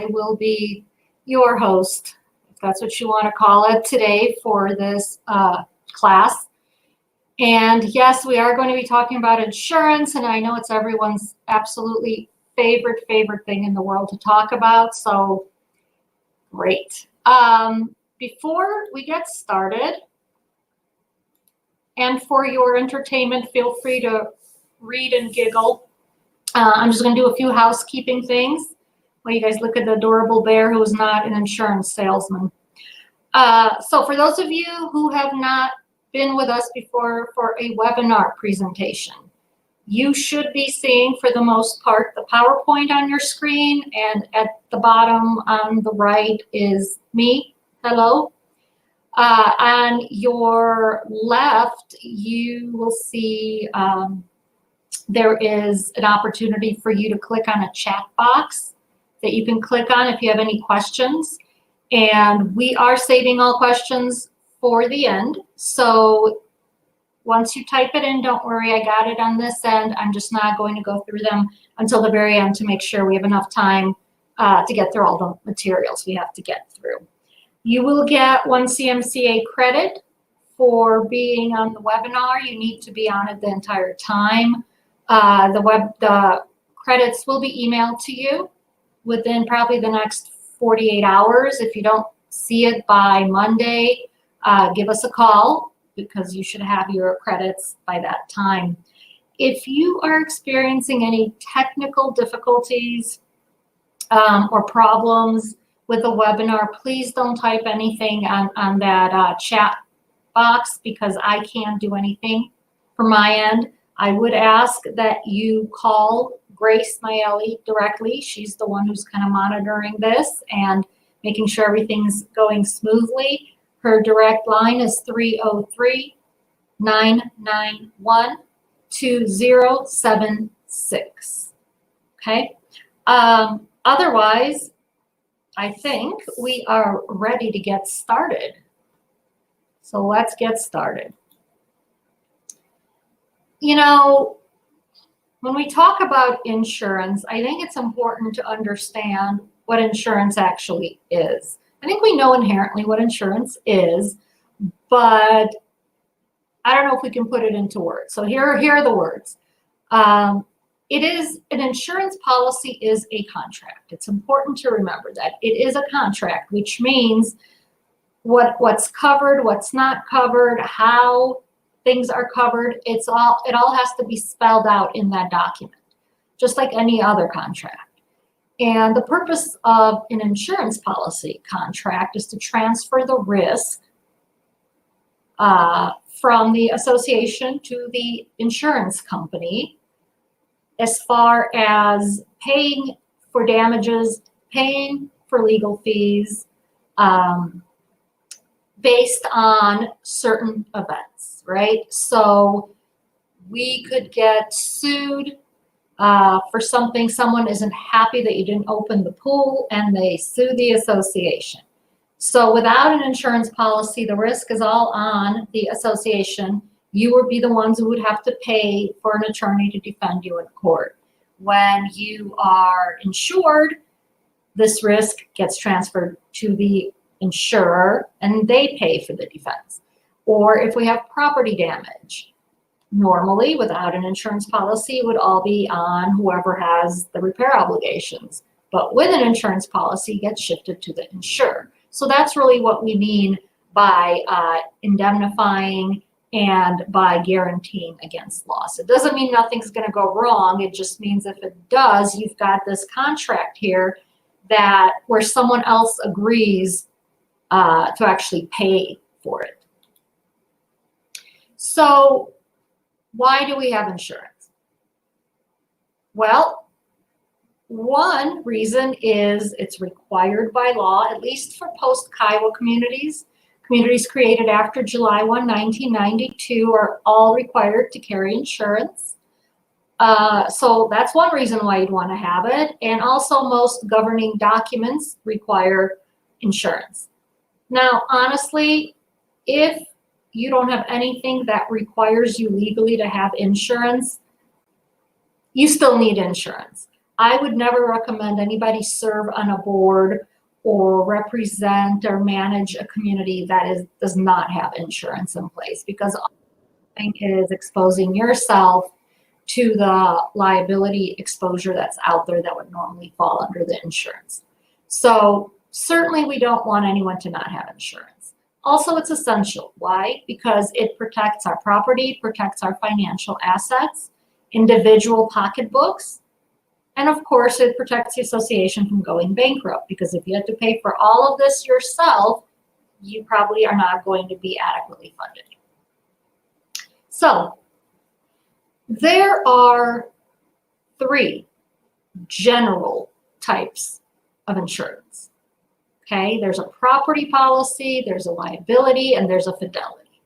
I will be your host, if that's what you want to call it, today for this class. And yes, we are going to be talking about insurance, and I know it's everyone's absolutely favorite thing in the world to talk about, so great. Before we get started, and for your entertainment, feel free to read and giggle. I'm just going to do a few housekeeping things while you guys look at the adorable bear who is not an insurance salesman. So for those of you who have not been with us before for a webinar presentation, you should be seeing, for the most part, the PowerPoint on your screen, and at the bottom on the right is me. Hello. On your left, you will see there is an opportunity for you to click on a chat box that you can click on if you have any questions. And we are saving all questions for the end. So once you type it in, don't worry, I got it on this end. I'm just not going to go through them until the very end to make sure we have enough time to get through all the materials we have to get through. You will get 1 CMCA credit for being on the webinar. You need to be on it the entire time. The credits will be emailed to you within probably the next 48 hours. If you don't see it by Monday, give us a call because you should have your credits by that time. If you are experiencing any technical difficulties or problems with the webinar, please don't type anything on that chat box because I can't do anything from my end. I would ask that you call Grace Maeli directly. She's the one who's kind of monitoring this and making sure everything's going smoothly. Her direct line is 303-991-2076. Okay. Otherwise, I think we are ready to get started. So let's get started. You know, when we talk about insurance, I think it's important to understand what insurance actually is. I think we know inherently what insurance is, but I don't know if we can put it into words. So here are the words. It is an insurance policy is a contract. It's important to remember that it is a contract, which means what's covered, what's not covered, how things are covered. It all has to be spelled out in that document, just like any other contract. And the purpose of an insurance policy contract is to transfer the risk from the association to the insurance company, as far as paying for damages, paying for legal fees, based on certain events, right? So we could get sued for something. Someone isn't happy that you didn't open the pool and they sue the association. So without an insurance policy, the risk is all on the association. You would be the ones who would have to pay for an attorney to defend you in court. When you are insured, this risk gets transferred to the insurer and they pay for the defense. Or if we have property damage, normally without an insurance policy, it would all be on whoever has the repair obligations. But with an insurance policy, it gets shifted to the insurer. So that's really what we mean by indemnifying and by guaranteeing against loss. It doesn't mean nothing's going to go wrong. It just means if it does, you've got this contract here where someone else agrees to actually pay for it. So why do we have insurance? Well, one reason is it's required by law, at least for post-Kiwa communities. Communities created after July 1, 1992 are all required to carry insurance. So that's one reason why you'd want to have it. And also most governing documents require insurance. Now, honestly, if you don't have anything that requires you legally to have insurance, you still need insurance. I would never recommend anybody serve on a board or represent or manage a community that does not have insurance in place, because all thing is exposing yourself to the liability exposure that's out there that would normally fall under the insurance. So certainly we don't want anyone to not have insurance. Also, it's essential. Why? Because it protects our property, protects our financial assets, individual pocketbooks, and of course, it protects the association from going bankrupt, because if you have to pay for all of this yourself, you probably are not going to be adequately funded. So there are 3 general types of insurance. Okay, there's a property policy, there's a liability, and there's a fidelity.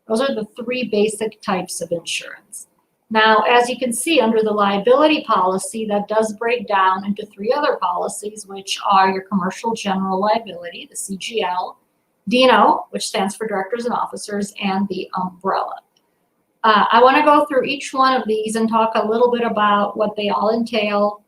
Those are the 3 basic types of insurance. Now, as you can see, under the liability policy, that does break down into 3 other policies, which are your commercial general liability, the CGL, D&O, which stands for directors and officers, and the umbrella. I want to go through each one of these and talk a little bit about what they all entail,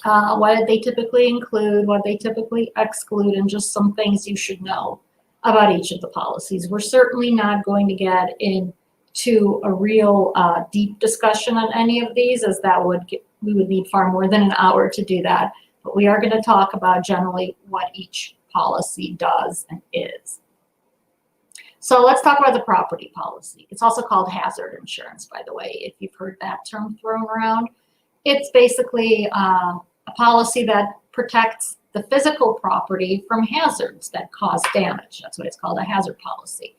what they typically include, what they typically exclude, and just some things you should know about each of the policies. We're certainly not going to get into a real deep discussion on any of these, as we would need far more than an hour to do that. But we are going to talk about generally what each policy does and is. So let's talk about the property policy. It's also called hazard insurance, by the way, if you've heard that term thrown around. It's basically a policy that protects the physical property from hazards that cause damage. That's what it's called, a hazard policy.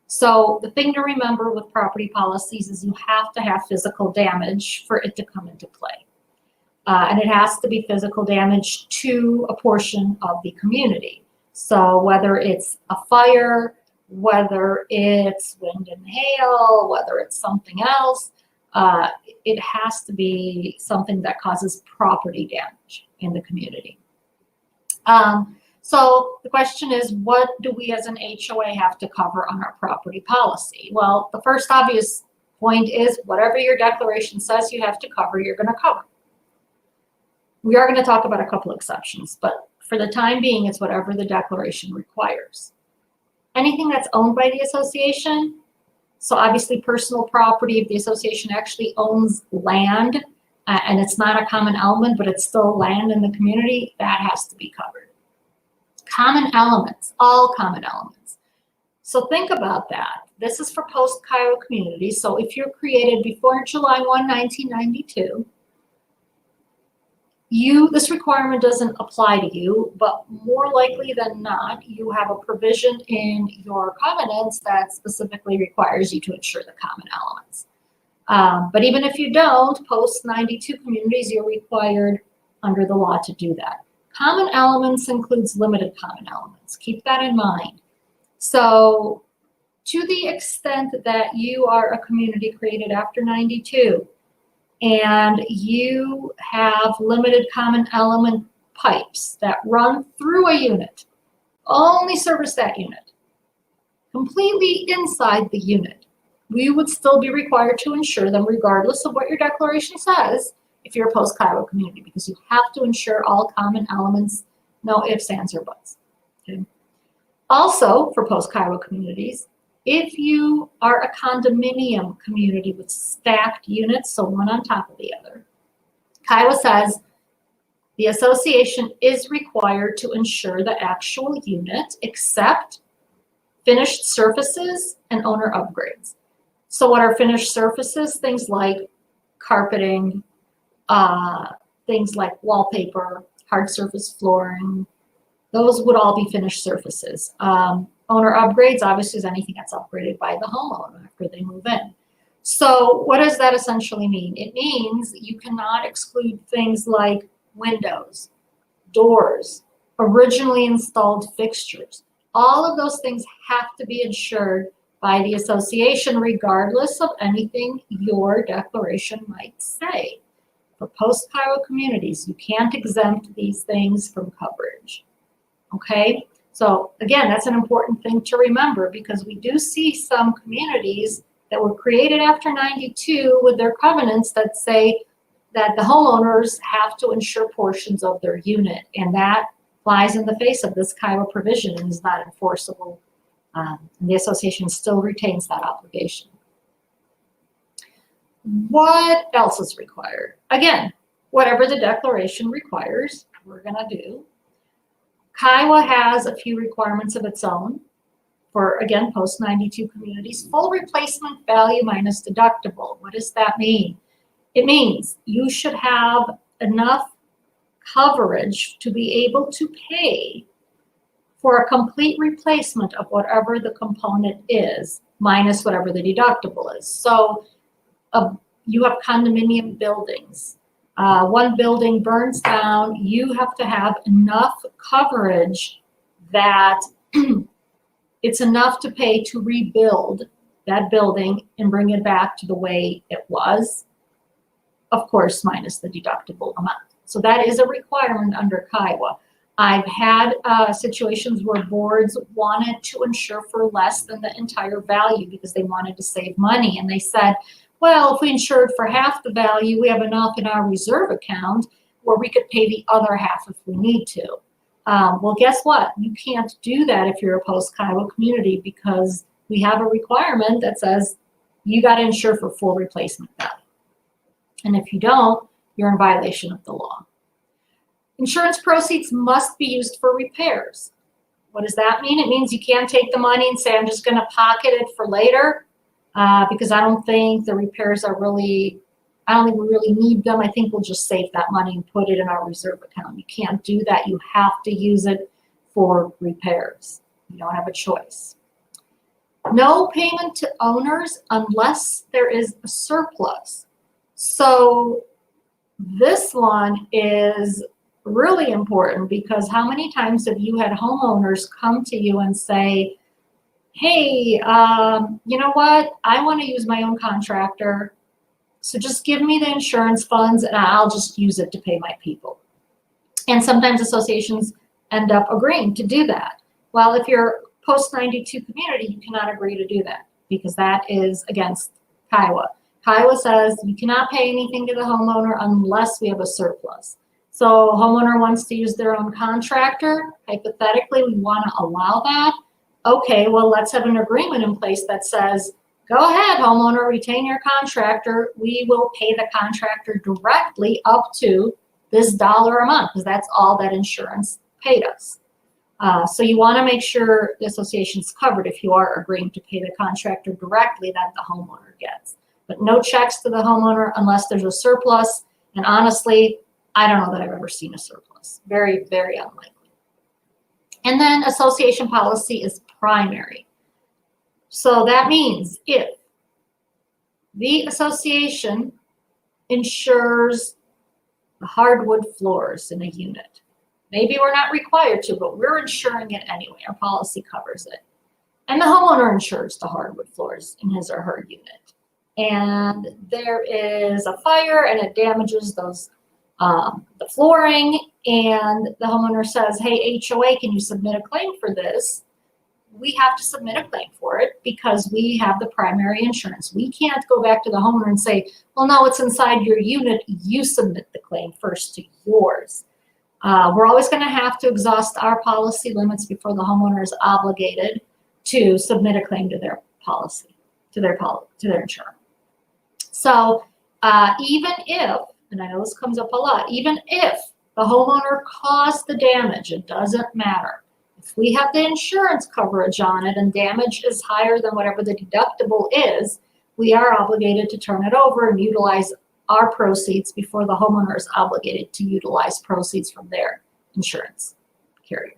So the thing to remember with property policies is you have to have physical damage for it to come into play. And it has to be physical damage to a portion of the community. So whether it's a fire, whether it's wind and hail, whether it's something else, it has to be something that causes property damage in the community. So the question is, what do we as an HOA have to cover on our property policy? Well, the first obvious point is whatever your declaration says you have to cover, you're going to cover. We are going to talk about a couple exceptions, but for the time being, it's whatever the declaration requires. Anything that's owned by the association, so obviously personal property, if the association actually owns land and it's not a common element, but it's still land in the community, that has to be covered. Common elements, all common elements. So think about that. This is for post-Kiowa communities. So if you're created before July 1, 1992, this requirement doesn't apply to you, but more likely than not, you have a provision in your covenants that specifically requires you to insure the common elements. But even if you don't, post-92 communities, you're required under the law to do that. Common elements includes limited common elements. Keep that in mind. So to the extent that you are a community created after 92, and you have limited common element pipes that run through a unit, only service that unit, completely inside the unit, we would still be required to insure them regardless of what your declaration says if you're a post-Kiowa community, because you have to insure all common elements, no ifs, ands, or buts. Okay? Also, for post-Kiowa communities, if you are a condominium community with stacked units, so one on top of the other, Kiowa says the association is required to insure the actual unit except finished surfaces and owner upgrades. So what are finished surfaces? Things like carpeting, things like wallpaper, hard surface flooring, those would all be finished surfaces. Owner upgrades, obviously, is anything that's upgraded by the homeowner after they move in. So what does that essentially mean? It means that you cannot exclude things like windows, doors, originally installed fixtures. All of those things have to be insured by the association, regardless of anything your declaration might say. For post-Kiowa communities, you can't exempt these things from coverage. Okay? So again, that's an important thing to remember, because we do see some communities that were created after 92 with their covenants that say that the homeowners have to insure portions of their unit, and that flies in the face of this Kiwa provision and is not enforceable. And the association still retains that obligation. What else is required? Again, whatever the declaration requires, we're going to do. Kiwa has a few requirements of its own for, again, post-92 communities. Full replacement value minus deductible. What does that mean? It means you should have enough coverage to be able to pay for a complete replacement of whatever the component is, minus whatever the deductible is. So you have condominium buildings. One building burns down, you have to have enough coverage that it's enough to pay to rebuild that building and bring it back to the way it was, of course, minus the deductible amount. So that is a requirement under Kiwa. I've had situations where boards wanted to insure for less than the entire value because they wanted to save money. And they said, well, if we insured for half the value, we have enough in our reserve account where we could pay the other half if we need to. Well, guess what? You can't do that if you're a post-Kiwa community because we have a requirement that says you got to insure for full replacement value. And if you don't, you're in violation of the law. Insurance proceeds must be used for repairs. What does that mean? It means you can't take the money and say, I'm just going to pocket it for later because I don't think the repairs are really, I don't think we really need them. I think we'll just save that money and put it in our reserve account. You can't do that. You have to use it for repairs. You don't have a choice. No payment to owners unless there is a surplus. So this one is really important because how many times have you had homeowners come to you and say, hey, you know what? I want to use my own contractor. So just give me the insurance funds and I'll just use it to pay my people. And sometimes associations end up agreeing to do that. Well, if you're post-92 community, you cannot agree to do that because that is against Kiwa. Kiwa says you cannot pay anything to the homeowner unless we have a surplus. So homeowner wants to use their own contractor. Hypothetically, we want to allow that. Okay, well, let's have an agreement in place that says, go ahead, homeowner, retain your contractor. We will pay the contractor directly up to this dollar a month because that's all that insurance paid us. So you want to make sure the association's covered if you are agreeing to pay the contractor directly that the homeowner gets. But no checks to the homeowner unless there's a surplus. And honestly, I don't know that I've ever seen a surplus. Very, very unlikely. And then association policy is primary. So that means if the association insures the hardwood floors in a unit, maybe we're not required to, but we're insuring it anyway. Our policy covers it. And the homeowner insures the hardwood floors in his or her unit. And there is a fire and it damages those the flooring, and the homeowner says, hey, HOA, can you submit a claim for this? We have to submit a claim for it because we have the primary insurance. We can't go back to the homeowner and say, well, no, it's inside your unit. You submit the claim first to yours. We're always going to have to exhaust our policy limits before the homeowner is obligated to submit a claim to their policy, to their insurer. So even if, and I know this comes up a lot, even if the homeowner caused the damage, it doesn't matter. If we have the insurance coverage on it and damage is higher than whatever the deductible is, we are obligated to turn it over and utilize our proceeds before the homeowner is obligated to utilize proceeds from their insurance carrier.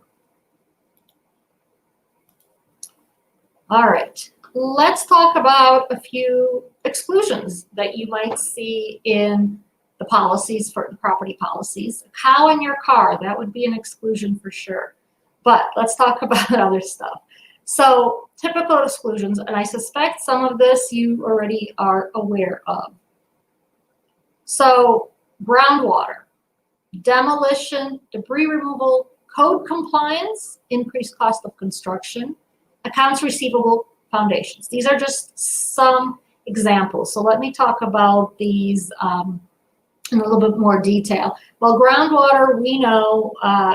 All right, let's talk about a few exclusions that you might see in the policies, for the property policies. A cow in your car, that would be an exclusion for sure. But let's talk about other stuff. So typical exclusions, and I suspect some of this you already are aware of. So groundwater, demolition, debris removal, code compliance, increased cost of construction, accounts receivable, foundations. These are just some examples. So let me talk about these in a little bit more detail. Well, groundwater, we know,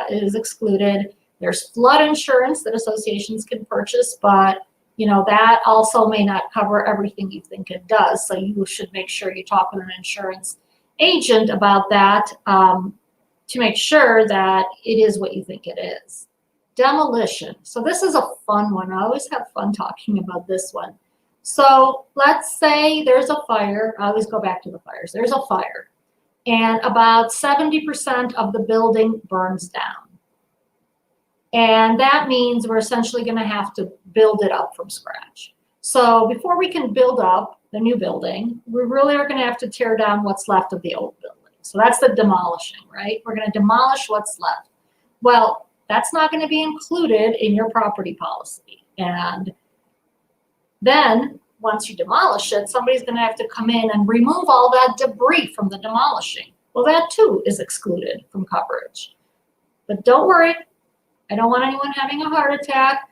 is excluded. There's flood insurance that associations can purchase, but you know, that also may not cover everything you think it does. So you should make sure you talk with an insurance agent about that to make sure that it is what you think it is. Demolition. So this is a fun one. I always have fun talking about this one. So let's say there's a fire. I always go back to the fires. There's a fire, and about 70% of the building burns down. And that means we're essentially going to have to build it up from scratch. So before we can build up the new building, we really are going to have to tear down what's left of the old building. So that's the demolishing, right? We're going to demolish what's left. Well, that's not going to be included in your property policy. And then once you demolish it, somebody's going to have to come in and remove all that debris from the demolishing. Well, that too is excluded from coverage. But don't worry. I don't want anyone having a heart attack.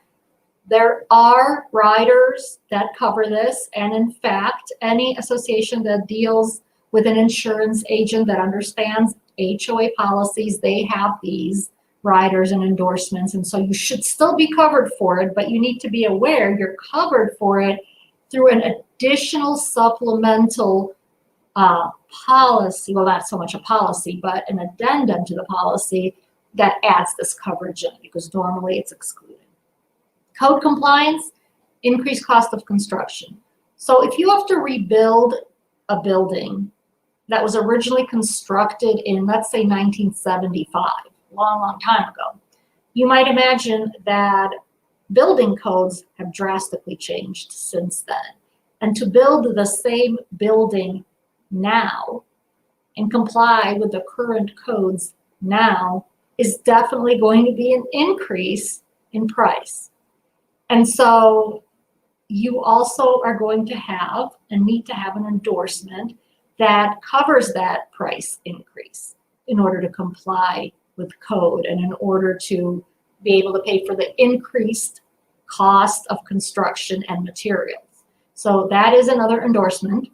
There are riders that cover this, and in fact, any association that deals with an insurance agent that understands HOA policies, they have these riders and endorsements, and so you should still be covered for it, but you need to be aware you're covered for it through an additional supplemental policy. Well, not so much a policy, but an addendum to the policy that adds this coverage in, because normally it's excluded. Code compliance, increased cost of construction. So if you have to rebuild a building that was originally constructed in, let's say, 1975, long, long time ago, you might imagine that building codes have drastically changed since then. And to build the same building now and comply with the current codes now is definitely going to be an increase in price. And so you also are going to have and need to have an endorsement that covers that price increase in order to comply with code and in order to be able to pay for the increased cost of construction and materials. So that is another endorsement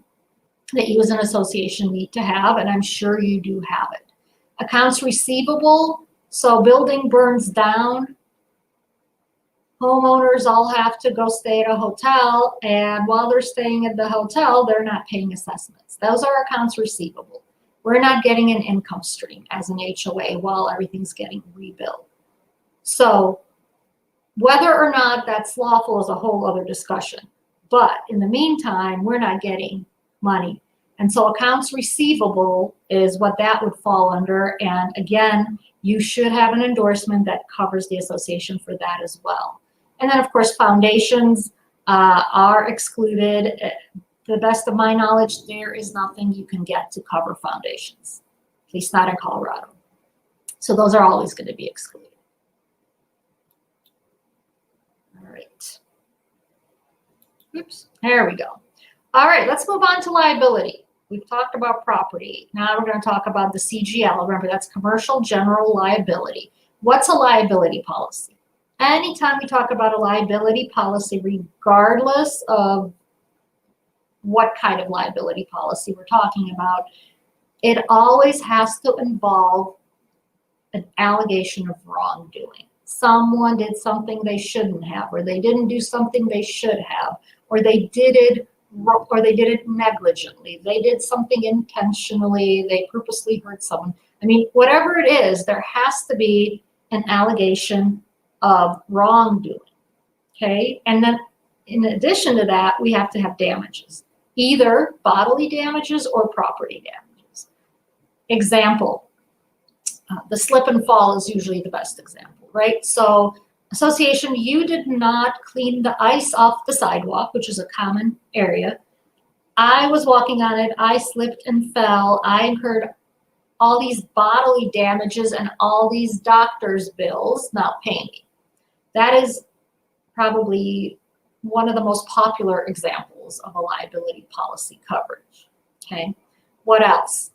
that you as an association need to have, and I'm sure you do have it. Accounts receivable. So building burns down, homeowners all have to go stay at a hotel, and while they're staying at the hotel, they're not paying assessments. Those are accounts receivable. We're not getting an income stream as an HOA while everything's getting rebuilt. So whether or not that's lawful is a whole other discussion. But in the meantime, we're not getting money. And so accounts receivable is what that would fall under. And again, you should have an endorsement that covers the association for that as well. And then, of course, foundations are excluded. To the best of my knowledge, there is nothing you can get to cover foundations, at least not in Colorado. So those are always going to be excluded. All right. Oops, there we go. All right, let's move on to liability. We've talked about property. Now we're going to talk about the CGL. Remember, that's commercial general liability. What's a liability policy? Anytime we talk about a liability policy, regardless of what kind of liability policy we're talking about, it always has to involve an allegation of wrongdoing. Someone did something they shouldn't have, or they didn't do something they should have, or they did it negligently. They did something intentionally. They purposely hurt someone. I mean, whatever it is, there has to be an allegation of wrongdoing, okay? And then in addition to that, we have to have damages, either bodily damages or property damages. Example, the slip and fall is usually the best example, right? So association, you did not clean the ice off the sidewalk, which is a common area. I was walking on it, I slipped and fell, I incurred all these bodily damages and all these doctor's bills. Now pay me. That is probably one of the most popular examples of a liability policy coverage, okay? What else?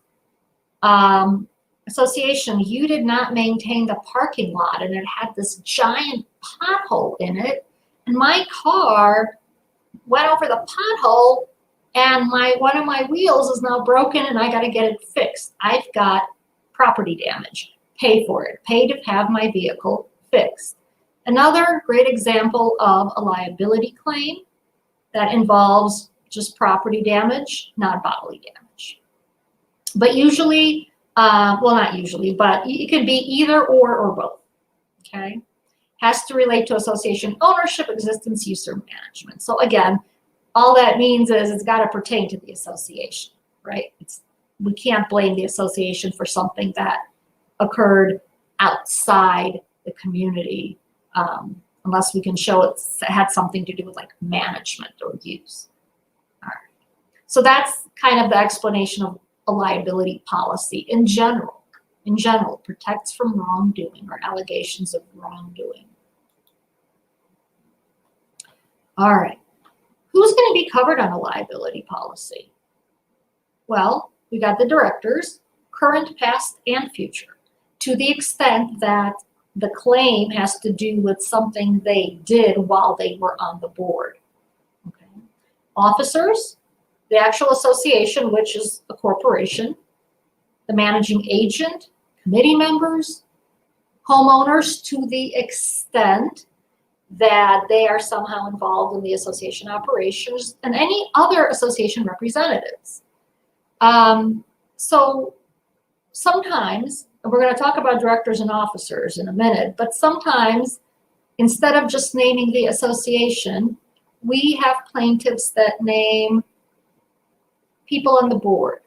Association, you did not maintain the parking lot and it had this giant pothole in it, and my car went over the pothole and one of my wheels is now broken and I got to get it fixed. I've got property damage. Pay for it. Pay to have my vehicle fixed. Another great example of a liability claim that involves just property damage, not bodily damage. But usually, well, not usually, but it could be either or both, okay? Has to relate to association ownership, existence, use, or management. So again, all that means is it's got to pertain to the association, right? We can't blame the association for something that occurred outside the community unless we can show it had something to do with like management or use. All right. So that's kind of the explanation of a liability policy in general. In general, protects from wrongdoing or allegations of wrongdoing. All right. Who's going to be covered on a liability policy? Well, we got the directors, current, past, and future. To the extent that the claim has to do with something they did while they were on the board. Okay. Officers, the actual association, which is a corporation, the managing agent, committee members, homeowners to the extent that they are somehow involved in the association operations, and any other association representatives. So sometimes, and we're going to talk about directors and officers in a minute, but sometimes instead of just naming the association, we have plaintiffs that name people on the board,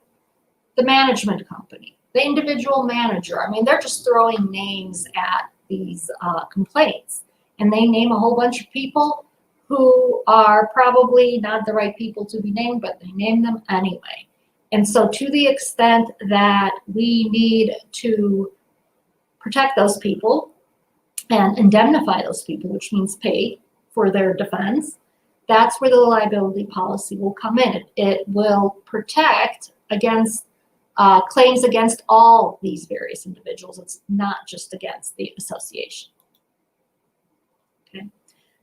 the management company, the individual manager. I mean, they're just throwing names at these complaints, and they name a whole bunch of people who are probably not the right people to be named, but they name them anyway. And so to the extent that we need to protect those people and indemnify those people, which means pay for their defense, that's where the liability policy will come in. It will protect against claims against all these various individuals. It's not just against the association. Okay.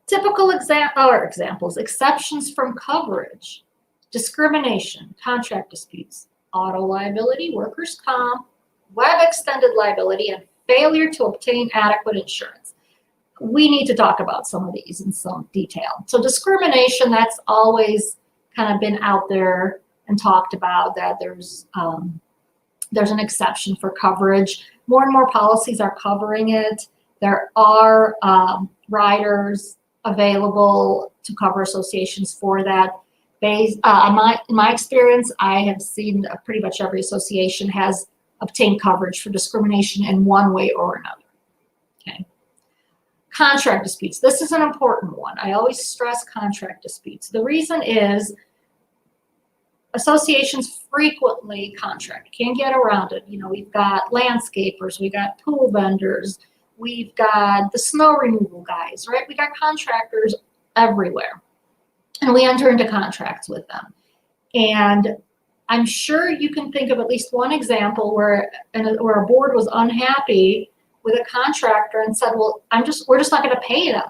Typical examples, exceptions from coverage. Discrimination, contract disputes, auto liability, workers' comp, web extended liability, and failure to obtain adequate insurance. We need to talk about some of these in some detail. So discrimination, that's always kind of been out there and talked about, that there's an exception for coverage. More and more policies are covering it. There are riders available to cover associations for that. In my experience, I have seen pretty much every association has obtained coverage for discrimination in one way or another. Okay. Contract disputes. This is an important one. I always stress contract disputes. The reason is associations frequently contract. Can't get around it. You know, we've got landscapers, we've got pool vendors, we've got the snow removal guys, right? We got contractors everywhere. And we enter into contracts with them. And I'm sure you can think of at least one example where a board was unhappy with a contractor and said, well, we're just not going to pay them.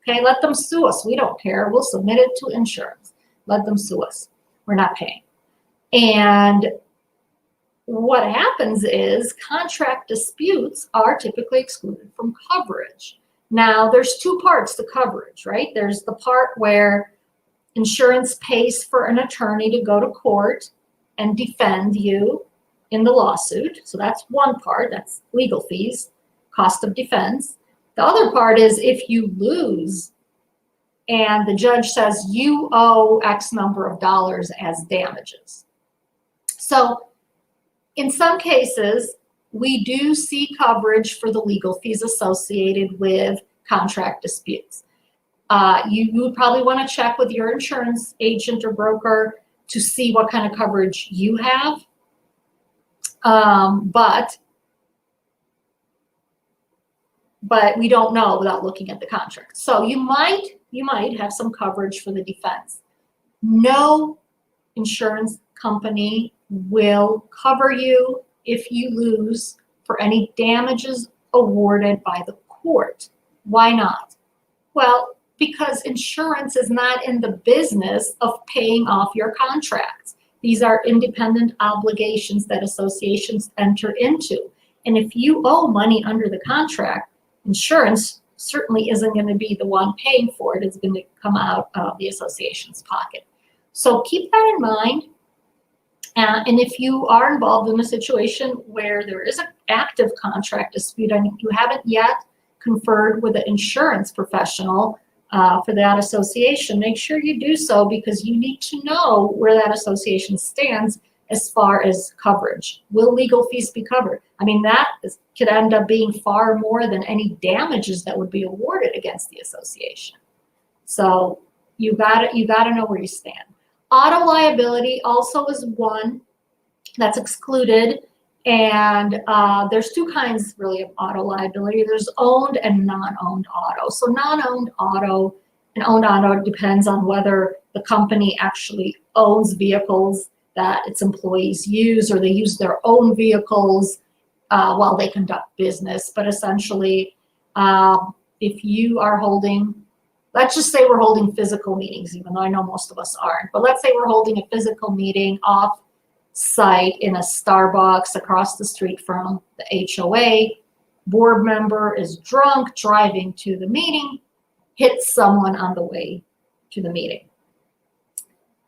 Okay, let them sue us. We don't care. We'll submit it to insurance. Let them sue us. We're not paying. And what happens is contract disputes are typically excluded from coverage. Now, there's two parts to coverage, right? There's the part where insurance pays for an attorney to go to court and defend you in the lawsuit. So that's one part, that's legal fees, cost of defense. The other part is if you lose and the judge says you owe X number of dollars as damages. So in some cases, we do see coverage for the legal fees associated with contract disputes. You would probably want to check with your insurance agent or broker to see what kind of coverage you have. But we don't know without looking at the contract. So you might have some coverage for the defense. No insurance company will cover you if you lose for any damages awarded by the court. Why not? Well, because insurance is not in the business of paying off your contracts. These are independent obligations that associations enter into. And if you owe money under the contract, insurance certainly isn't going to be the one paying for it. It's going to come out of the association's pocket. So keep that in mind. And if you are involved in a situation where there is an active contract dispute and you haven't yet conferred with an insurance professional for that association, make sure you do so, because you need to know where that association stands as far as coverage. Will legal fees be covered? I mean, could end up being far more than any damages that would be awarded against the association. So you gotta know where you stand. Auto liability also is one that's excluded, and there's two kinds really of auto liability. There's owned and non-owned auto. So non-owned auto and owned auto depends on whether the company actually owns vehicles that its employees use, or they use their own vehicles while they conduct business. But essentially, if you are holding, let's just say we're holding physical meetings, even though I know most of us aren't, but let's say we're holding a physical meeting off site in a Starbucks across the street from the HOA. Board member is drunk, driving to the meeting, hits someone on the way to the meeting.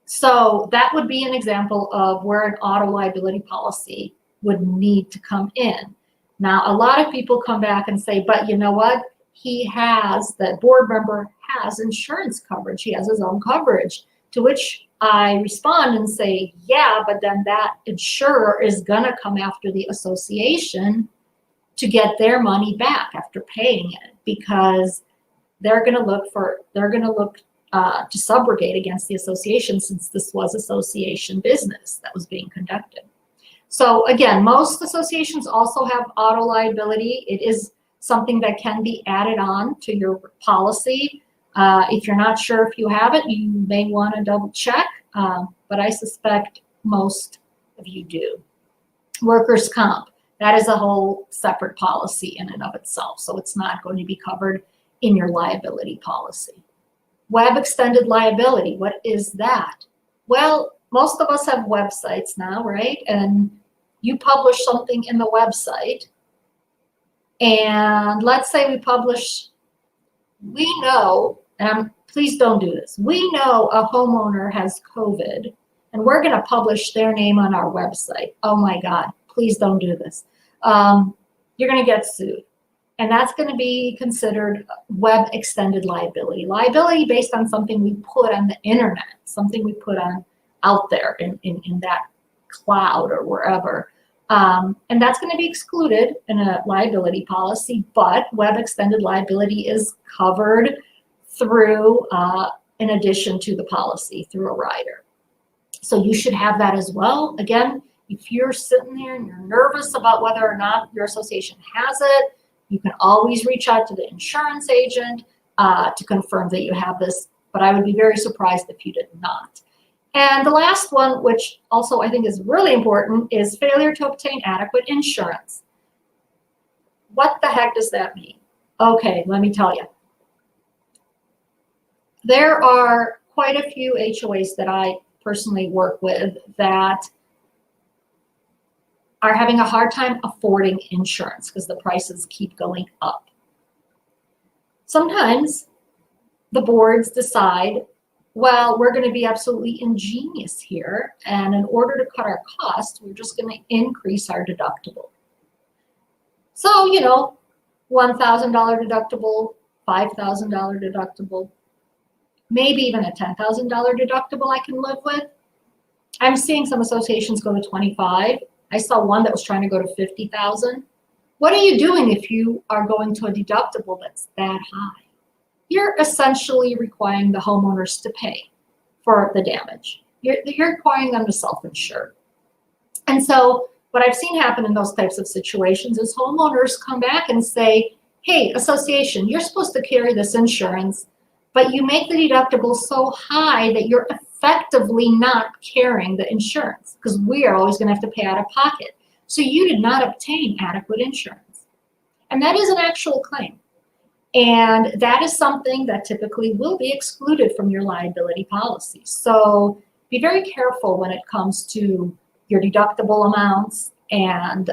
So that would be an example of where an auto liability policy would need to come in. Now, a lot of people come back and say, but you know what? That board member has insurance coverage. He has his own coverage. To which I respond and say, yeah, but then that insurer is gonna come after the association to get their money back after paying it, because they're gonna look to subrogate against the association, since this was association business that was being conducted. So again, most associations also have auto liability. It is something that can be added on to your policy. If you're not sure if you have it, you may want to double check, but I suspect most of you do. Workers' comp, that is a whole separate policy in and of itself, so it's not going to be covered in your liability policy. Web extended liability, what is that? Well, most of us have websites now, right? And you publish something in the website, and let's say we know, and please don't do this, we know a homeowner has COVID, and we're gonna publish their name on our website. Oh my God, please don't do this. You're gonna get sued. And that's going to be considered web extended liability. Liability based on something we put on the internet, something we put on out there in that cloud or wherever. And that's going to be excluded in a liability policy, but web extended liability is covered through, in addition to the policy, through a rider. So you should have that as well. Again, if you're sitting there and you're nervous about whether or not your association has it, you can always reach out to the insurance agent to confirm that you have this, but I would be very surprised if you did not. And the last one, which also I think is really important, is failure to obtain adequate insurance. What the heck does that mean? Okay, let me tell you. There are quite a few HOAs that I personally work with that are having a hard time affording insurance because the prices keep going up. Sometimes the boards decide, well, we're going to be absolutely ingenious here, and in order to cut our costs, we're just going to increase our deductible. So, you know, $1,000 deductible, $5,000 deductible, maybe even a $10,000 deductible I can live with. I'm seeing some associations go to 25. I saw one that was trying to go to 50,000. What are you doing if you are going to a deductible that's that high? You're essentially requiring the homeowners to pay for the damage. You're requiring them to self-insure. And so what I've seen happen in those types of situations is homeowners come back and say, hey, association, you're supposed to carry this insurance, but you make the deductible so high that you're effectively not carrying the insurance, because we are always going to have to pay out of pocket. So you did not obtain adequate insurance. And that is an actual claim. And that is something that typically will be excluded from your liability policy. So be very careful when it comes to your deductible amounts and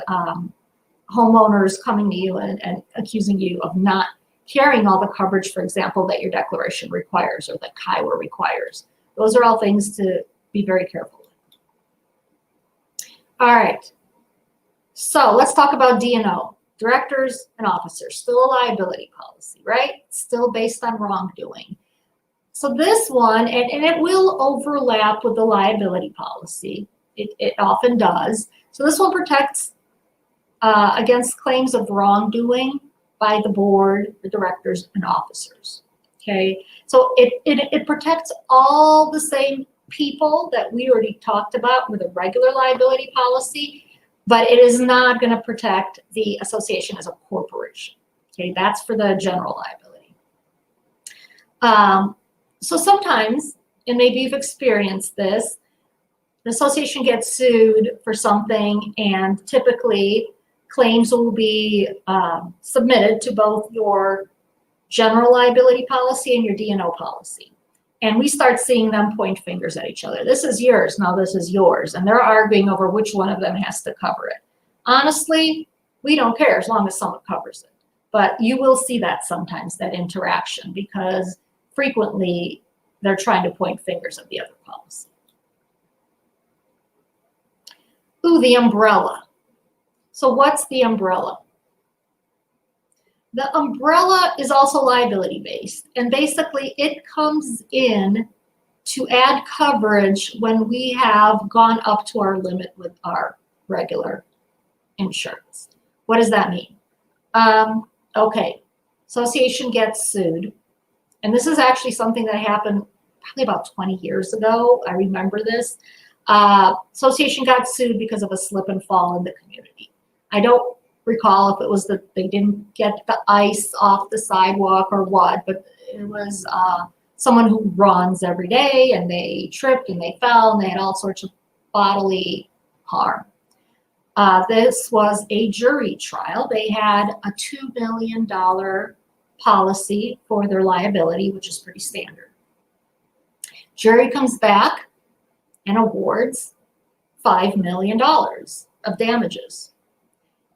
homeowners coming to you and accusing you of not carrying all the coverage, for example, that your declaration requires or that Kiwa requires. Those are all things to be very careful with. All right, so let's talk about D&O. Directors and officers, still a liability policy, right? Still based on wrongdoing. So this one, and it will overlap with the liability policy. It often does. So this one protects against claims of wrongdoing by the board, the directors, and officers. Okay, so it protects all the same people that we already talked about with a regular liability policy, but it is not going to protect the association as a corporation. Okay, that's for the general liability. So sometimes, and maybe you've experienced this, the association gets sued for something, and typically claims will be submitted to both your general liability policy and your D&O policy. And we start seeing them point fingers at each other. This is yours, no, this is yours. And they're arguing over which one of them has to cover it. Honestly, we don't care as long as someone covers it. But you will see that sometimes, that interaction, because frequently they're trying to point fingers at the other policy. Ooh, the umbrella. So what's the umbrella? The umbrella is also liability based, and basically it comes in to add coverage when we have gone up to our limit with our regular insurance. What does that mean? Okay, association gets sued, and this is actually something that happened probably about 20 years ago. I remember this. Association got sued because of a slip and fall in the community. I don't recall if it was that they didn't get the ice off the sidewalk or what, but it was someone who runs every day, and they tripped and they fell and they had all sorts of bodily harm. This was a jury trial. They had a $2 million policy for their liability, which is pretty standard. Jury comes back and awards $5 million of damages.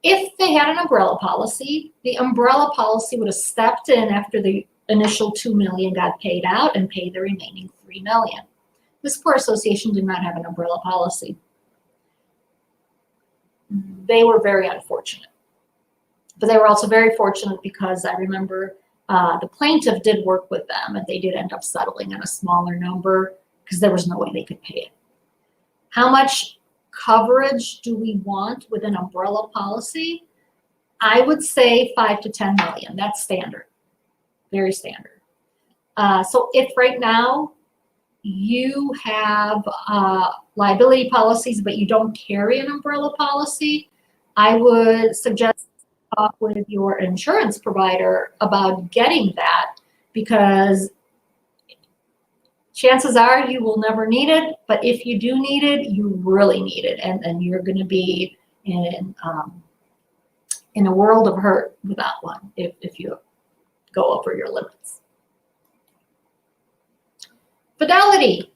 If they had an umbrella policy, the umbrella policy would have stepped in after the initial $2 million got paid out and paid the remaining $3 million. This poor association did not have an umbrella policy. They were very unfortunate. But they were also very fortunate because I remember the plaintiff did work with them, and they did end up settling on a smaller number because there was no way they could pay it. How much coverage do we want with an umbrella policy? I would say 5 to 10 million. That's standard, very standard. So if right now you have liability policies but you don't carry an umbrella policy, I would suggest talk with your insurance provider about getting that, because chances are you will never need it, but if you do need it, you really need it, and you're going to be in a world of hurt with that one if you go over your limits. Fidelity.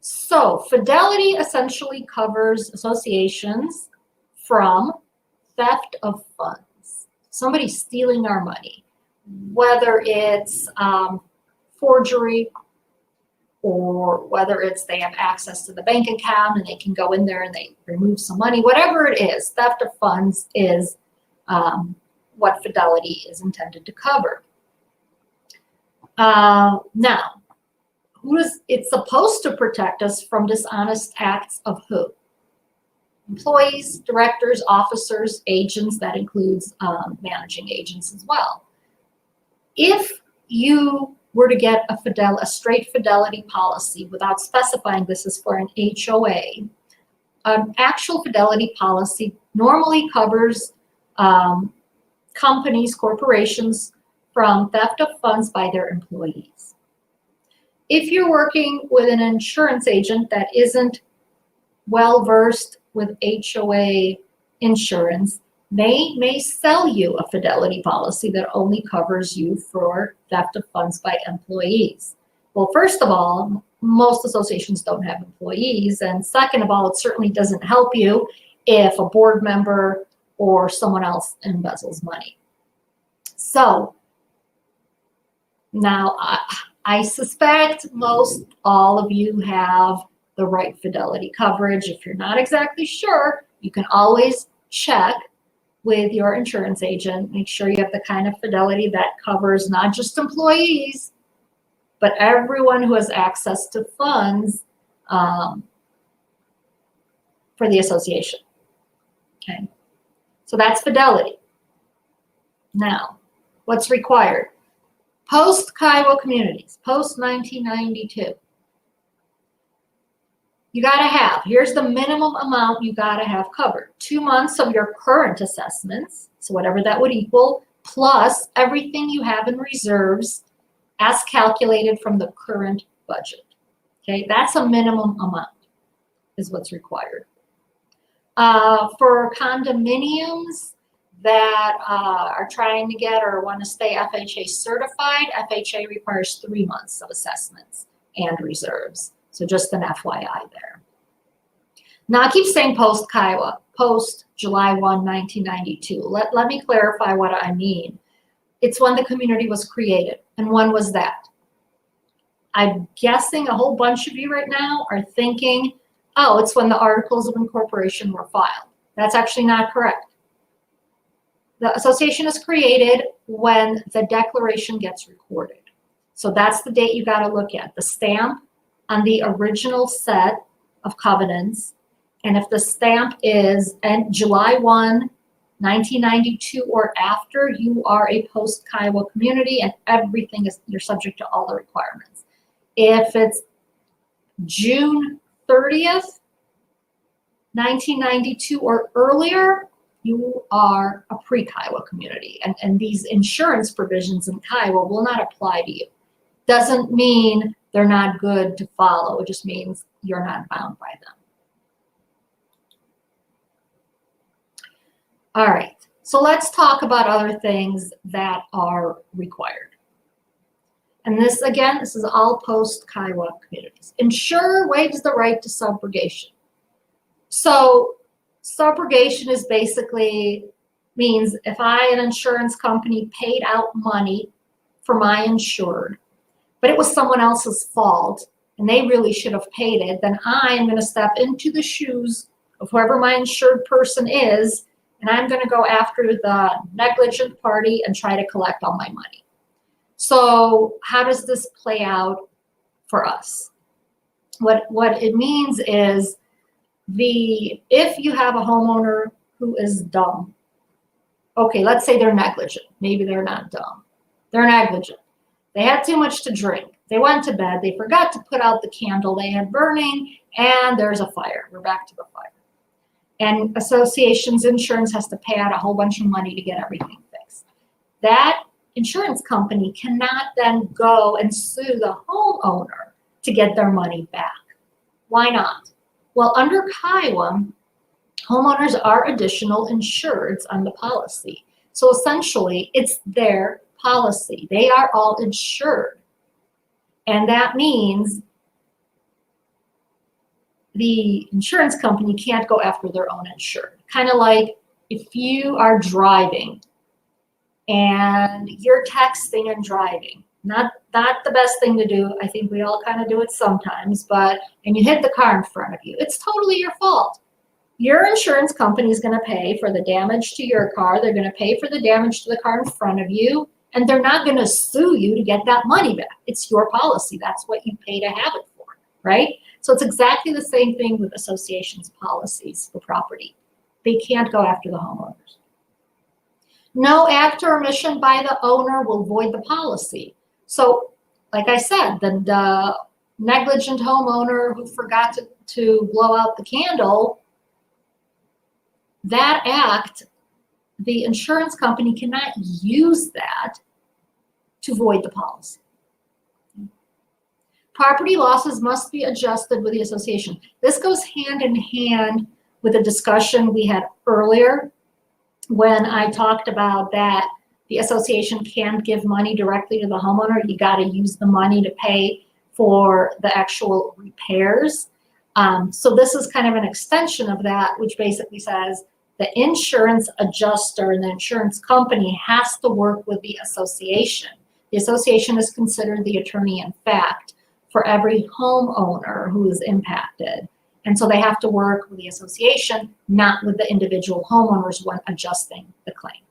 So Fidelity essentially covers associations from theft of funds. Somebody stealing our money, whether it's forgery, or whether it's they have access to the bank account and they can go in there and they remove some money, whatever it is, theft of funds is what Fidelity is intended to cover. Now, it's supposed to protect us from dishonest acts of who? Employees, directors, officers, agents. That includes managing agents as well. If you were to get a straight Fidelity policy without specifying this is for an HOA, an actual Fidelity policy normally covers companies, corporations, from theft of funds by their employees. If you're working with an insurance agent that isn't well versed with HOA insurance, They may sell you a Fidelity policy that only covers you for theft of funds by employees. Well, first of all, most associations don't have employees. And second of all, it certainly doesn't help you if a board member or someone else embezzles money. So now I suspect most all of you have the right Fidelity coverage. If you're not exactly sure, you can always check with your insurance agent. Make sure you have the kind of Fidelity that covers not just employees, but everyone who has access to funds for the association. Okay, so that's Fidelity. Now, what's required? Post-Kiowa communities, post-1992. You gotta have, here's the minimum amount you gotta have covered. 2 months of your current assessments, so whatever that would equal, plus everything you have in reserves as calculated from the current budget. Okay, that's a minimum amount is what's required. For condominiums that are trying to get or want to stay FHA certified, FHA requires 3 months of assessments and reserves. So just an FYI there. Now I keep saying post-Kiowa, post-July 1, 1992. Let me clarify what I mean. It's when the community was created. And when was that? I'm guessing a whole bunch of you right now are thinking, oh, it's when the Articles of Incorporation were filed. That's actually not correct. The association is created when the declaration gets recorded. So that's the date you got to look at. The stamp on the original set of covenants. And if the stamp is July 1, 1992 or after, you are a post-Kiowa community and everything is, you're subject to all the requirements. If it's June 30th, 1992 or earlier, you are a pre-Kiowa community. And these insurance provisions in Kiowa will not apply to you. Doesn't mean they're not good to follow. It just means you're not bound by them. All right, so let's talk about other things that are required. And this, again, this is all post-Kiowa communities. Insurer waives the right to subrogation. So subrogation is basically means if an insurance company paid out money for my insured, but it was someone else's fault and they really should have paid it, then I am going to step into the shoes of whoever my insured person is, and I'm going to go after the negligent party and try to collect all my money. So how does this play out for us? What it means is if you have a homeowner who is dumb, okay, let's say they're negligent. Maybe they're not dumb. They're negligent. They had too much to drink. They went to bed. They forgot to put out the candle they had burning, and there's a fire. We're back to the fire. And association's insurance has to pay out a whole bunch of money to get everything fixed. That insurance company cannot then go and sue the homeowner to get their money back. Why not? Well, under Kiowa, homeowners are additional insureds on the policy. So essentially, it's their policy. They are all insured. And that means the insurance company can't go after their own insured. Kind of like if you are driving and you're texting and driving. Not the best thing to do. I think we all kind of do it sometimes, and you hit the car in front of you. It's totally your fault. Your insurance company is going to pay for the damage to your car. They're going to pay for the damage to the car in front of you, and they're not going to sue you to get that money back. It's your policy. That's what you pay to have it for, right? So it's exactly the same thing with associations' policies for property. They can't go after the homeowners. No act or omission by the owner will void the policy. So, like I said, the negligent homeowner who forgot to blow out the candle, that act, the insurance company cannot use that to void the policy. Property losses must be adjusted with the association. This goes hand in hand with a discussion we had earlier when I talked about that the association can't give money directly to the homeowner. You got to use the money to pay for the actual repairs. So this is kind of an extension of that, which basically says the insurance adjuster and the insurance company has to work with the association. The association is considered the attorney in fact for every homeowner who is impacted. And so they have to work with the association, not with the individual homeowners when adjusting the claim.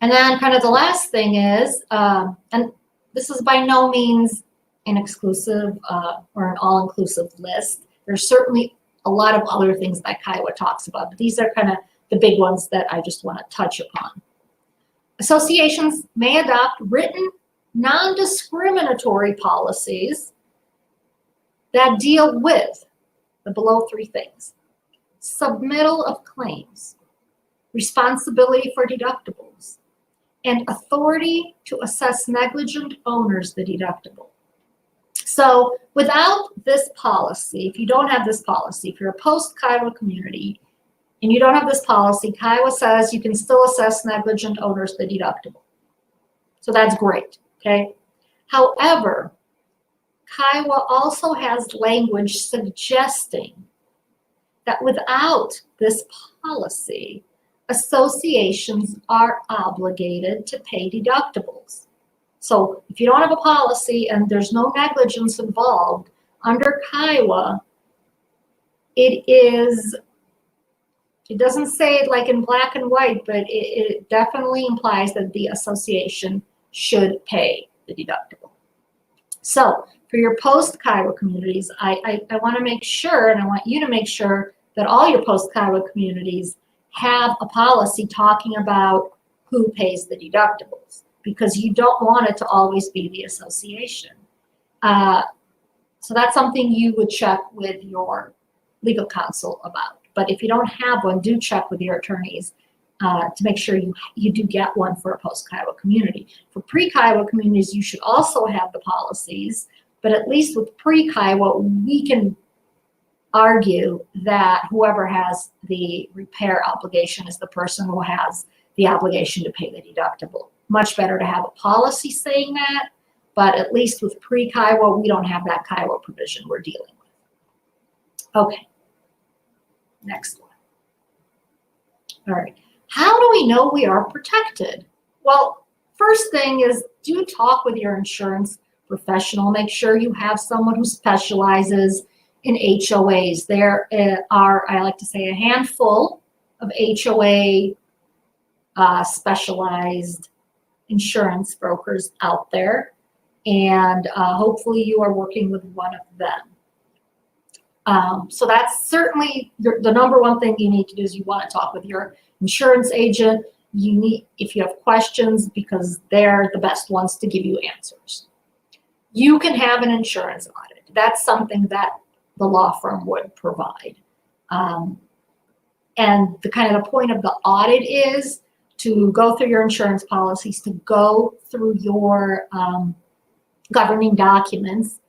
And then kind of the last thing is, and this is by no means an exclusive or an all-inclusive list. There's certainly a lot of other things that Kiwa talks about, but these are kind of the big ones that I just want to touch upon. Associations may adopt written, non-discriminatory policies that deal with the below three things: submittal of claims, responsibility for deductibles, and authority to assess negligent owners the deductible. So without this policy, if you don't have this policy, if you're a post-Kiwa community and you don't have this policy, Kiwa says you can still assess negligent owners the deductible. So that's great, okay? However, Kiwa also has language suggesting that without this policy, associations are obligated to pay deductibles. So if you don't have a policy and there's no negligence involved, under Kiwa, it doesn't say it like in black and white, but it definitely implies that the association should pay the deductible. So for your post-Kiwa communities, I want to make sure, and I want you to make sure that all your post-Kiwa communities have a policy talking about who pays the deductibles, because you don't want it to always be the association. So that's something you would check with your legal counsel about. But if you don't have one, do check with your attorneys to make sure you do get one for a post-Kiwa community. For pre-Kiwa communities, you should also have the policies, but at least with pre-Kiwa, we can argue that whoever has the repair obligation is the person who has the obligation to pay the deductible. Much better to have a policy saying that, but at least with pre-Kiwa, we don't have that Kiwa provision we're dealing with. Okay, next one. All right, how do we know we are protected? Well, first thing is do talk with your insurance professional. Make sure you have someone who specializes in HOAs. There are, I like to say, a handful of HOA specialized insurance brokers out there, and hopefully you are working with one of them. So that's certainly the number one thing you need to do is you want to talk with your insurance agent. You need, if you have questions, because they're the best ones to give you answers. You can have an insurance audit. That's something that the law firm would provide. And the kind of the point of the audit is to go through your insurance policies, to go through your governing documents,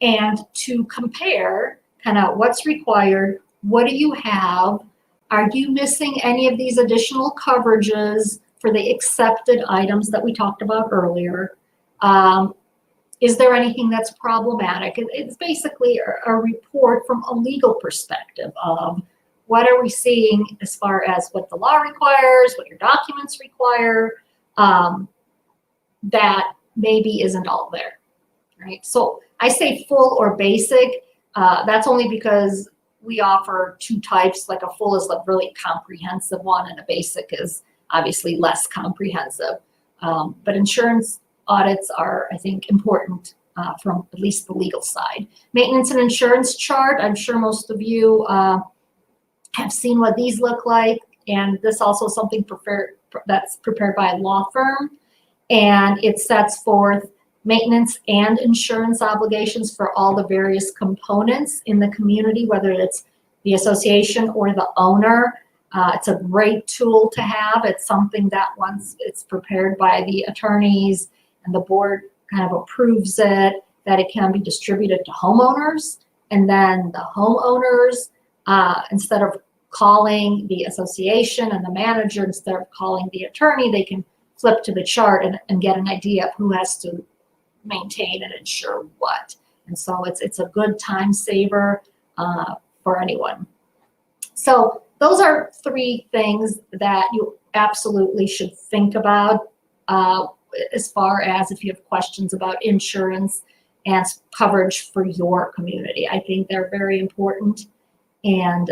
and to compare kind of what's required, what do you have, are you missing any of these additional coverages for the accepted items that we talked about earlier? Is there anything that's problematic? It's basically a report from a legal perspective of what are we seeing as far as what the law requires, what your documents require, that maybe isn't all there, right? So I say full or basic. That's only because we offer two types, like a full is a really comprehensive one and a basic is obviously less comprehensive. But insurance audits are, I think, important from at least the legal side. Maintenance and insurance chart, I'm sure most of you have seen what these look like, and this also is something that's prepared by a law firm, and it sets forth maintenance and insurance obligations for all the various components in the community, whether it's the association or the owner. It's a great tool to have. It's something that once it's prepared by the attorneys and the board kind of approves it, that it can be distributed to homeowners, and then the homeowners, instead of calling the association and the manager instead of calling the attorney, they can flip to the chart and get an idea of who has to maintain and insure what. And so it's a good time saver for anyone. So those are 3 things that you absolutely should think about as far as if you have questions about insurance and coverage for your community. I think they're very important, and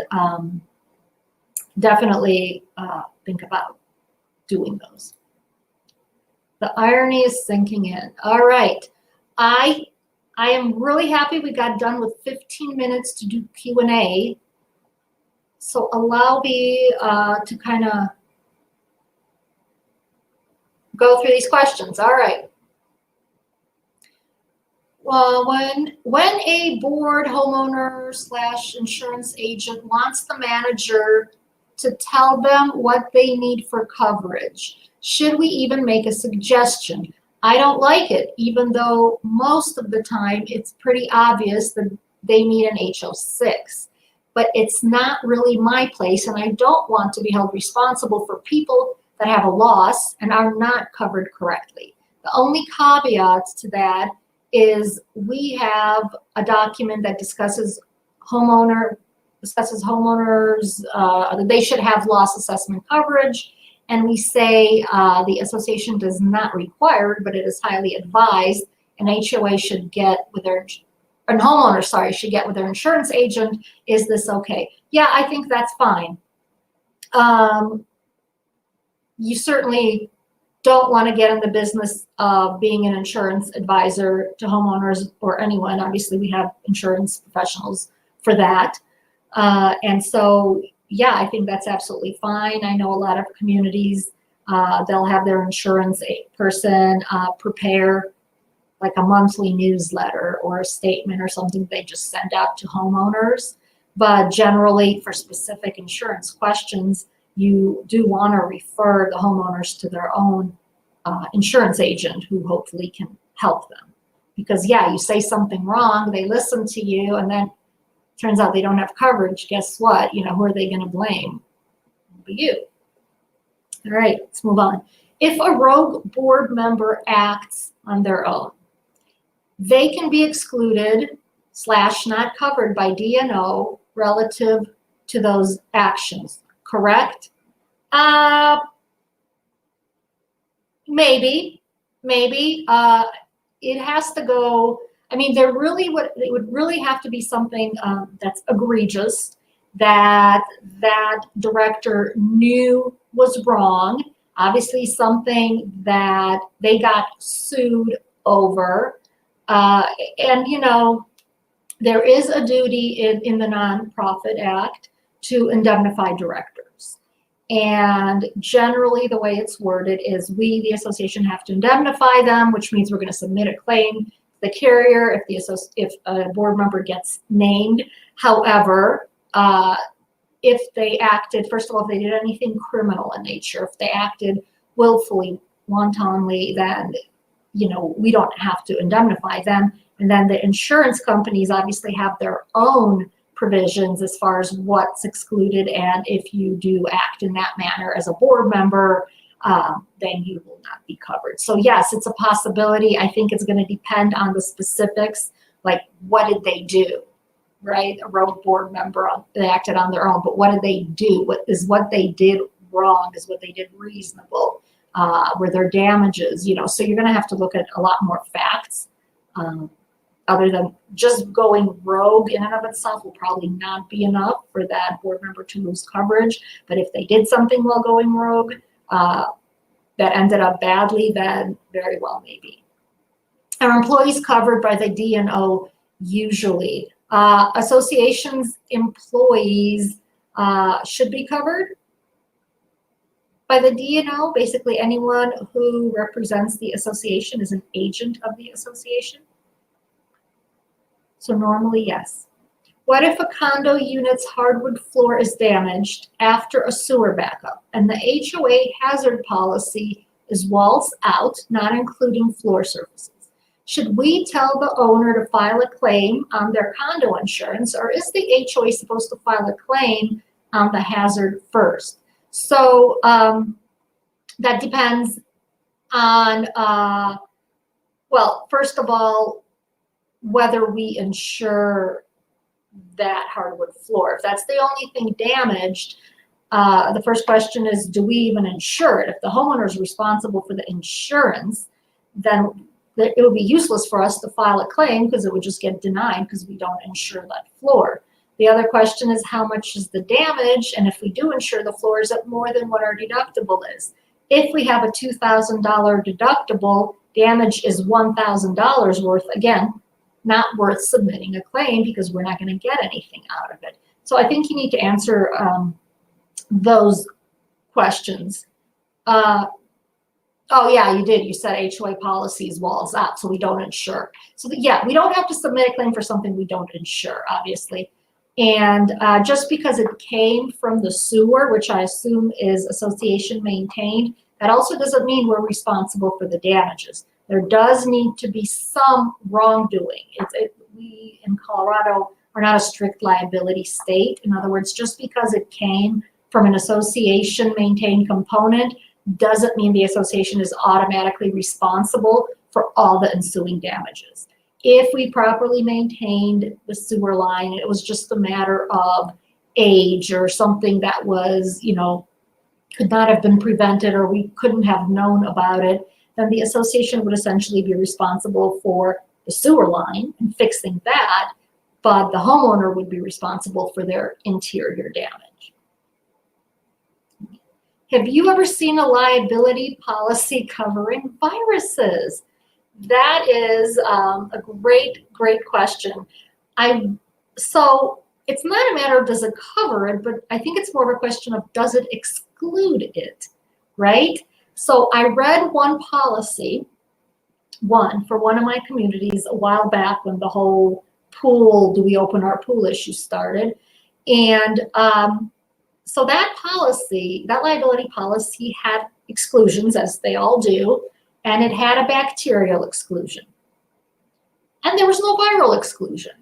definitely think about doing those. The irony is sinking in. All right. I am really happy we got done with 15 minutes to do Q&A. So allow me to kind of go through these questions. All right. Well, when a board homeowner / insurance agent wants the manager to tell them what they need for coverage, should we even make a suggestion? I don't like it, even though most of the time it's pretty obvious that they need an HO6. But it's not really my place, and I don't want to be held responsible for people that have a loss and are not covered correctly. The only caveat to that is we have a document that discusses homeowners, they should have loss assessment coverage, and we say the association does not require it, but it is highly advised. An HOA should get with their, an homeowner, sorry, should get with their insurance agent. Is this okay? Yeah, I think that's fine. You certainly don't want to get in the business of being an insurance advisor to homeowners or anyone. Obviously, we have insurance professionals for that. And so, yeah, I think that's absolutely fine. I know a lot of communities, they'll have their insurance person prepare like a monthly newsletter or a statement or something they just send out to homeowners. But generally, for specific insurance questions, you do want to refer the homeowners to their own insurance agent who hopefully can help them. Because, yeah, you say something wrong, they listen to you, and then turns out they don't have coverage. Guess what? You know, who are they going to blame? It'll be you. All right, let's move on. If a rogue board member acts on their own, they can be excluded / not covered by D&O relative to those actions, correct? Maybe. It has to go, I mean, it would really have to be something that's egregious, that director knew was wrong, obviously something that they got sued over. And, you know, there is a duty in the Nonprofit Act to indemnify directors. And generally the way it's worded is we, the association, have to indemnify them, which means we're going to submit a claim to the carrier if a board member gets named. However, if they acted, first of all, if they did anything criminal in nature, if they acted willfully, wantonly, then, you know, we don't have to indemnify them. And then the insurance companies obviously have their own provisions as far as what's excluded, and if you do act in that manner as a board member, then you will not be covered. So yes, it's a possibility. I think it's going to depend on the specifics, like what did they do, right? A rogue board member, they acted on their own, but what did they do? What they did wrong? Is what they did reasonable? Were there damages? You know, so you're going to have to look at a lot more facts. Other than just going rogue in and of itself will probably not be enough for that board member to lose coverage. But if they did something while going rogue that ended up badly, then very well maybe. Are employees covered by the D&O usually? Associations employees should be covered by the D&O. Basically anyone who represents the association is an agent of the association. So normally, yes. What if a condo unit's hardwood floor is damaged after a sewer backup and the HOA hazard policy is walls out, not including floor surfaces? Should we tell the owner to file a claim on their condo insurance, or is the HOA supposed to file a claim on the hazard first. So that depends on, well, first of all, whether we insure that hardwood floor. If that's the only thing damaged, the first question is, do we even insure it? If the homeowner is responsible for the insurance, then it would be useless for us to file a claim because it would just get denied because we don't insure that floor. The other question is, how much is the damage? And if we do insure the floor, is it more than what our deductible is? If we have a $2,000 deductible, damage is $1,000 worth, again, not worth submitting a claim because we're not going to get anything out of it. So I think you need to answer those questions. Oh yeah, you did. You said HOA policies walls out, so we don't insure. So yeah, we don't have to submit a claim for something we don't insure, obviously. And just because it came from the sewer, which I assume is association maintained, that also doesn't mean we're responsible for the damages. There does need to be some wrongdoing. We in Colorado are not a strict liability state. In other words, just because it came from an association maintained component doesn't mean the association is automatically responsible for all the ensuing damages. If we properly maintained the sewer line, it was just a matter of age or something that was, you know, could not have been prevented or we couldn't have known about it, then the association would essentially be responsible for the sewer line and fixing that, but the homeowner would be responsible for their interior damage. Have you ever seen a liability policy covering viruses? That is a great question. So it's not a matter of does it cover it, but I think it's more of a question of does it exclude it, right? So I read one policy, for one of my communities a while back when the whole pool, do we open our pool issue started. And so that policy, that liability policy had exclusions, as they all do, and it had a bacterial exclusion. And there was no viral exclusion.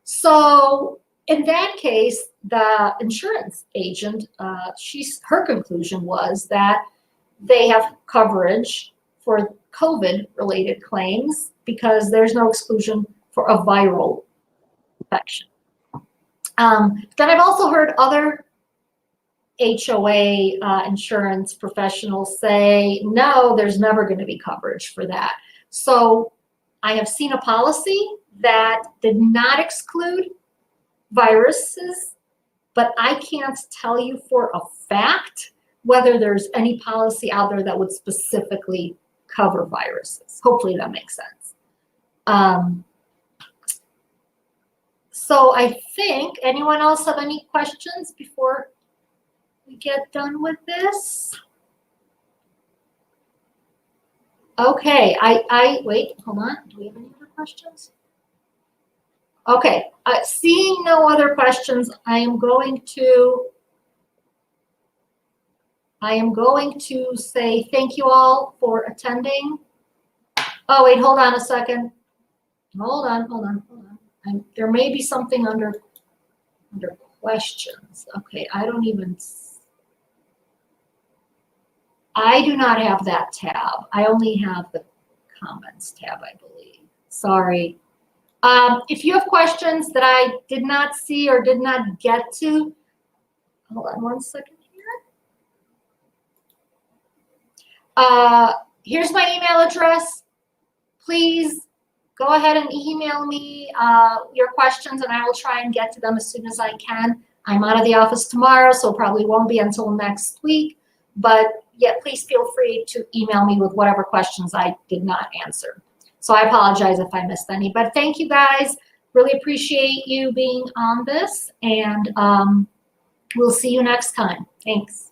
So in that case, the insurance agent, her conclusion was that they have coverage for COVID-related claims because there's no exclusion for a viral infection. Then I've also heard other HOA insurance professionals say, no, there's never going to be coverage for that. So I have seen a policy that did not exclude viruses, but I can't tell you for a fact whether there's any policy out there that would specifically cover viruses. Hopefully that makes sense. So I think, anyone else have any questions before we get done with this? Okay, wait, hold on. Do we have any other questions? Okay, seeing no other questions, I am going to say thank you all for attending. Oh, wait, hold on a second. Hold on. There may be something under questions. Okay, I do not have that tab. I only have the comments tab, I believe. Sorry. If you have questions that I did not see or did not get to, hold on one second here. Here's my email address. Please go ahead and email me your questions and I will try and get to them as soon as I can. I'm out of the office tomorrow, so probably won't be until next week. But yeah, please feel free to email me with whatever questions I did not answer. So I apologize if I missed any, but thank you guys. Really appreciate you being on this, and we'll see you next time. Thanks.